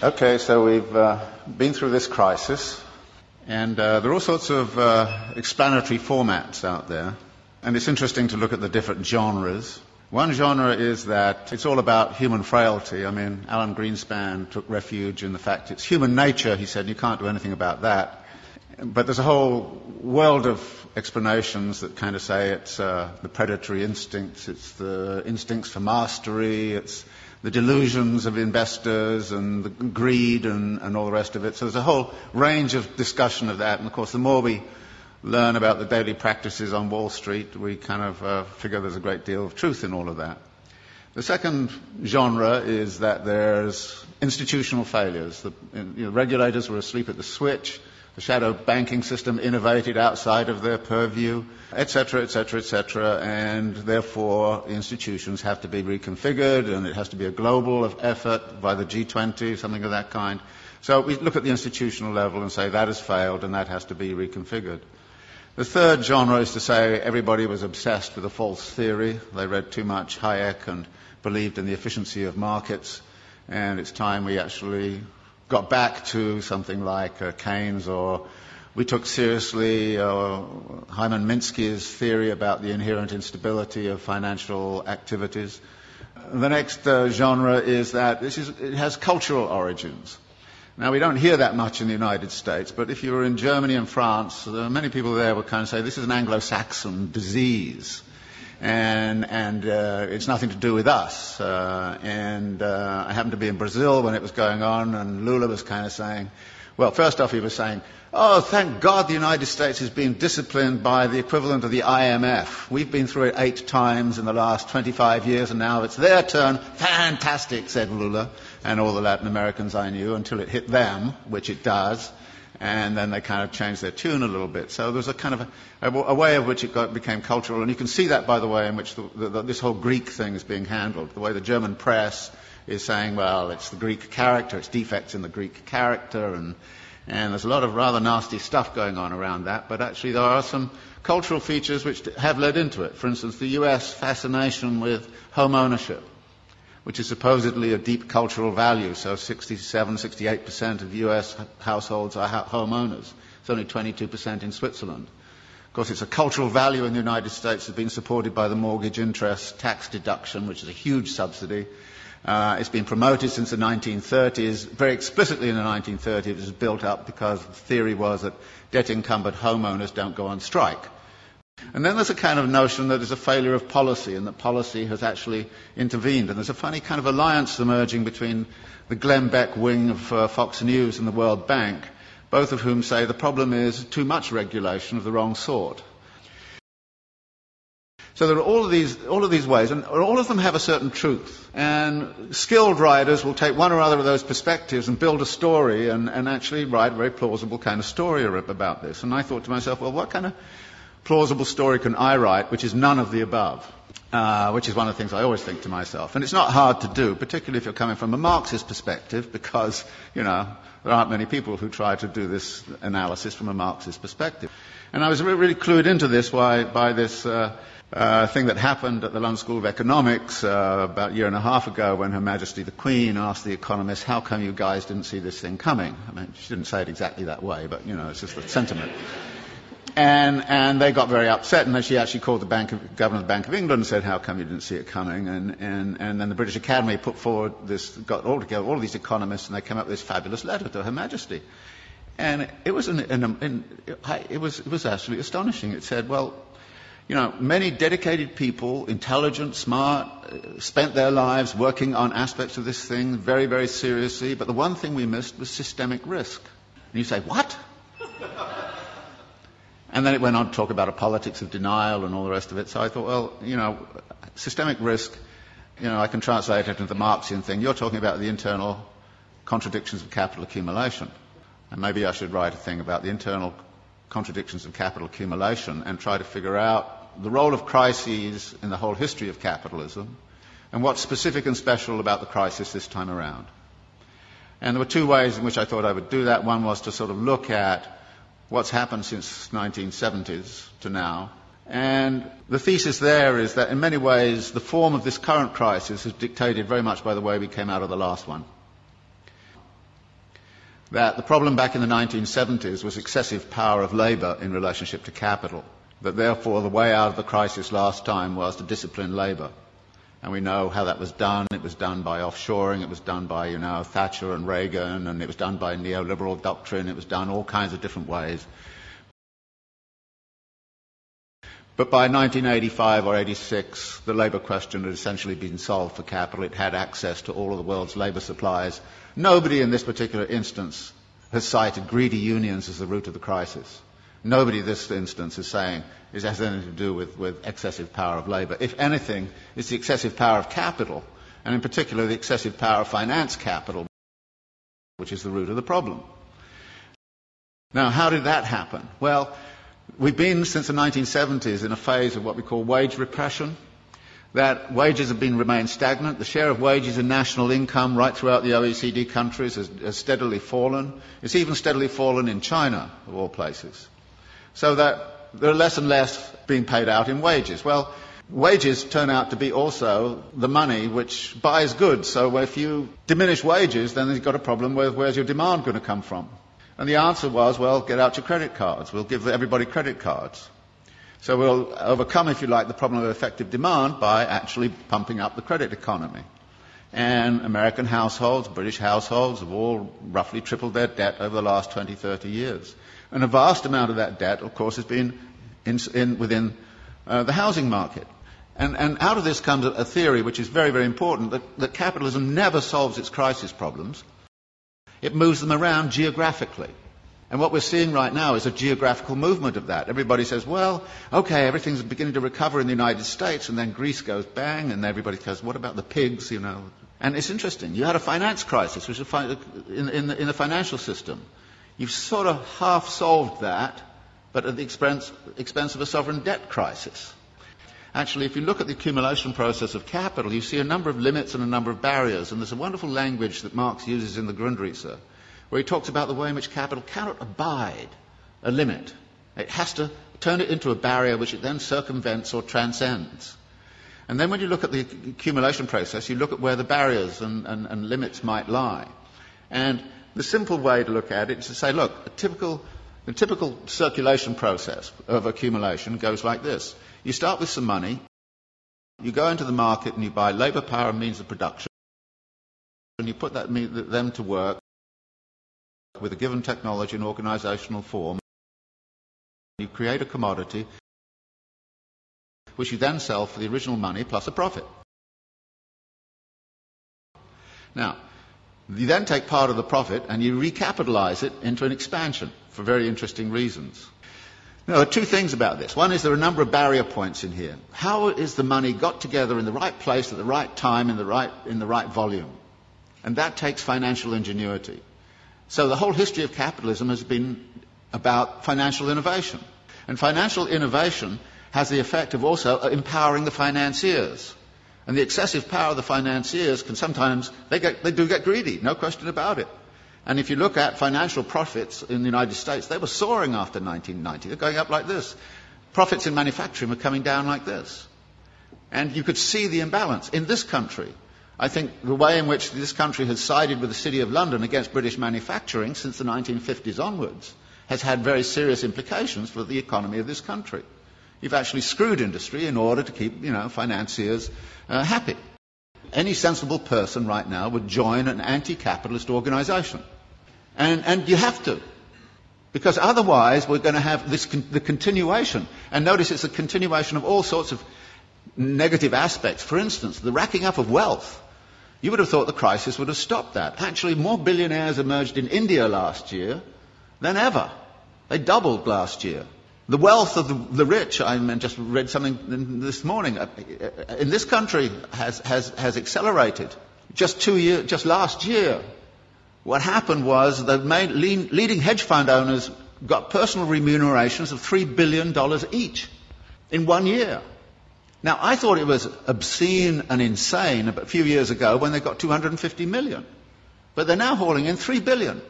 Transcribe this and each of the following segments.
Okay, so we've been through this crisis, and there are all sorts of explanatory formats out there, and it's interesting to look at the different genres. One genre is that it's all about human frailty. I mean, Alan Greenspan took refuge in the fact it's human nature, he said, and you can't do anything about that. But there's a whole world of explanations that kind of say it's the predatory instincts, it's the instincts for mastery, it's the delusions of investors and the greed and all the rest of it. So there's a whole range of discussion of that. And of course, the more we learn about the daily practices on Wall Street, we kind of figure there's a great deal of truth in all of that. The second genre is that there's institutional failures. The regulators were asleep at the switch. The shadow banking system innovated outside of their purview, etc., etc., etc., and therefore the institutions have to be reconfigured, and it has to be a global effort by the G20, something of that kind. So we look at the institutional level and say that has failed and that has to be reconfigured. The third genre is to say everybody was obsessed with a false theory. They read too much Hayek and believed in the efficiency of markets, and it's time we actually got back to something like Keynes, or we took seriously Hyman Minsky's theory about the inherent instability of financial activities. The next genre is that it has cultural origins. Now, we don't hear that much in the United States, but if you were in Germany and France, many people there would kind of say this is an Anglo-Saxon disease. And it's nothing to do with us. I happened to be in Brazil when it was going on, and Lula was kind of saying, well, first off he was saying, oh, thank God the United States has been disciplined by the equivalent of the IMF. We've been through it 8 times in the last 25 years, and now it's their turn. Fantastic, said Lula, and all the Latin Americans I knew, until it hit them, which it does. And then they kind of changed their tune a little bit. So there's a kind of a way of which it became cultural. And you can see that by the way in which this whole Greek thing is being handled. The way the German press is saying, well, it's the Greek character, it's defects in the Greek character. And there's a lot of rather nasty stuff going on around that. But actually there are some cultural features which have led into it. For instance, the US fascination with home ownership, which is supposedly a deep cultural value. So 68% of US households are homeowners. It's only 22% in Switzerland. Of course, it's a cultural value in the United States that's been supported by the mortgage interest tax deduction, which is a huge subsidy. It's been promoted since the 1930s. Very explicitly in the 1930s, it was built up because the theory was that debt-encumbered homeowners don't go on strike. And then there's a kind of notion that there's a failure of policy, and that policy has actually intervened. And there's a funny kind of alliance emerging between the Glenn Beck wing of Fox News and the World Bank, both of whom say the problem is too much regulation of the wrong sort. So there are all of these ways, and all of them have a certain truth. And skilled writers will take one or other of those perspectives and build a story and actually write a very plausible kind of story about this. And I thought to myself, well, what kind of plausible story can I write which is none of the above, which is one of the things I always think to myself. And it's not hard to do, particularly if you're coming from a Marxist perspective, because, there aren't many people who try to do this analysis from a Marxist perspective. And I was really clued into this by this thing that happened at the London School of Economics about a year and a half ago, when Her Majesty the Queen asked the economists, how come you guys didn't see this thing coming? I mean, she didn't say it exactly that way, but, it's just the sentiment. And they got very upset, and then she actually called the Governor of the Bank of England and said, how come you didn't see it coming? And then the British Academy put forward got all together, all of these economists, and they came up with this fabulous letter to Her Majesty. And it was it was absolutely astonishing. It said, well, many dedicated people, intelligent, smart, spent their lives working on aspects of this thing very, very seriously, but the one thing we missed was systemic risk. And you say, what? And then it went on to talk about a politics of denial and all the rest of it. So I thought, well, systemic risk, I can translate it into the Marxian thing. You're talking about the internal contradictions of capital accumulation. And maybe I should write a thing about the internal contradictions of capital accumulation and try to figure out the role of crises in the whole history of capitalism and what's specific and special about the crisis this time around. And there were 2 ways in which I thought I would do that. One was to sort of look at what's happened since 1970s to now. And the thesis there is that in many ways the form of this current crisis is dictated very much by the way we came out of the last one. that the problem back in the 1970s was excessive power of labour in relationship to capital, that therefore the way out of the crisis last time was to discipline labour. And we know how that was done. It was done by offshoring, it was done by, Thatcher and Reagan, and it was done by neoliberal doctrine, it was done all kinds of different ways. But by 1985 or 86, the labour question had essentially been solved for capital. It had access to all of the world's labour supplies. Nobody in this particular instance has cited greedy unions as the root of the crisis. Nobody in this instance is saying it has anything to do with excessive power of labour. If anything, it's the excessive power of capital, and in particular the excessive power of finance capital, which is the root of the problem. Now, how did that happen? Well, we've been, since the 1970s, in a phase of what we call wage repression, that wages have remained stagnant. The share of wages in national income right throughout the OECD countries has steadily fallen. It's even steadily fallen in China, of all places. So that there are less and less being paid out in wages. Well, wages turn out to be also the money which buys goods. So if you diminish wages, then you've got a problem with where's your demand going to come from? And the answer was, well, get out your credit cards. We'll give everybody credit cards. So we'll overcome, if you like, the problem of effective demand by actually pumping up the credit economy. And American households, British households have all roughly tripled their debt over the last 20, 30 years. And a vast amount of that debt, of course, has been within the housing market. And out of this comes a theory which is very, very important, that capitalism never solves its crisis problems. It moves them around geographically. And what we're seeing right now is a geographical movement of that. Everybody says, well, okay, everything's beginning to recover in the United States, and then Greece goes bang, and everybody goes, what about the pigs, And it's interesting. You had a finance crisis, which is in the financial system. You've sort of half solved that, but at the expense of a sovereign debt crisis. Actually, if you look at the accumulation process of capital, you see a number of limits and a number of barriers. And there's a wonderful language that Marx uses in the Grundrisse, where he talks about the way in which capital cannot abide a limit. It has to turn it into a barrier which it then circumvents or transcends. And then when you look at the accumulation process, you look at where the barriers and limits might lie. And the simple way to look at it is to say, look, the typical circulation process of accumulation goes like this. You start with some money, you go into the market and you buy labour, power and means of production, and you put them to work with a given technology and organisational form. You create a commodity which you then sell for the original money plus a profit. Now, you then take part of the profit and you recapitalise it into an expansion for very interesting reasons. Now, there are two things about this. One is there are a number of barrier points in here. How is the money got together in the right place at the right time in the right volume? And that takes financial ingenuity. So the whole history of capitalism has been about financial innovation. And financial innovation has the effect of also empowering the financiers. And the excessive power of the financiers can sometimes, they do get greedy, no question about it. And if you look at financial profits in the United States, they were soaring after 1990. They're going up like this. Profits in manufacturing were coming down like this. And you could see the imbalance. In this country, I think the way in which this country has sided with the City of London against British manufacturing since the 1950s onwards has had very serious implications for the economy of this country. You've actually screwed industry in order to keep, financiers happy. Any sensible person right now would join an anti-capitalist organisation. And you have to. Because otherwise we're going to have the continuation. And notice it's a continuation of all sorts of negative aspects. For instance, the racking up of wealth. You would have thought the crisis would have stopped that. Actually, more billionaires emerged in India last year than ever. They doubled last year. The wealth of the rich, I just read something this morning, in this country has accelerated. Just last year, what happened was the leading hedge fund owners got personal remunerations of $3 billion each in 1 year. Now, I thought it was obscene and insane a few years ago when they got 250 million. But they're now hauling in $3 billion.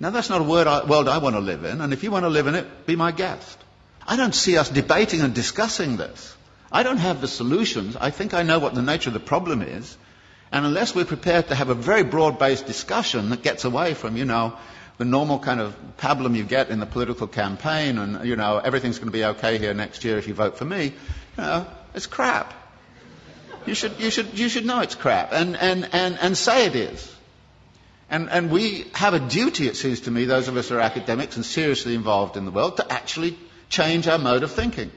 Now, that's not a world I want to live in, and if you want to live in it, be my guest. I don't see us debating and discussing this. I don't have the solutions. I think I know what the nature of the problem is. And unless we're prepared to have a very broad-based discussion that gets away from, the normal kind of pablum you get in the political campaign, and, you know, everything's going to be okay here next year if you vote for me, you know, it's crap. You should know it's crap, and say it is. And we have a duty, it seems to me, those of us who are academics and seriously involved in the world, to actually change our mode of thinking.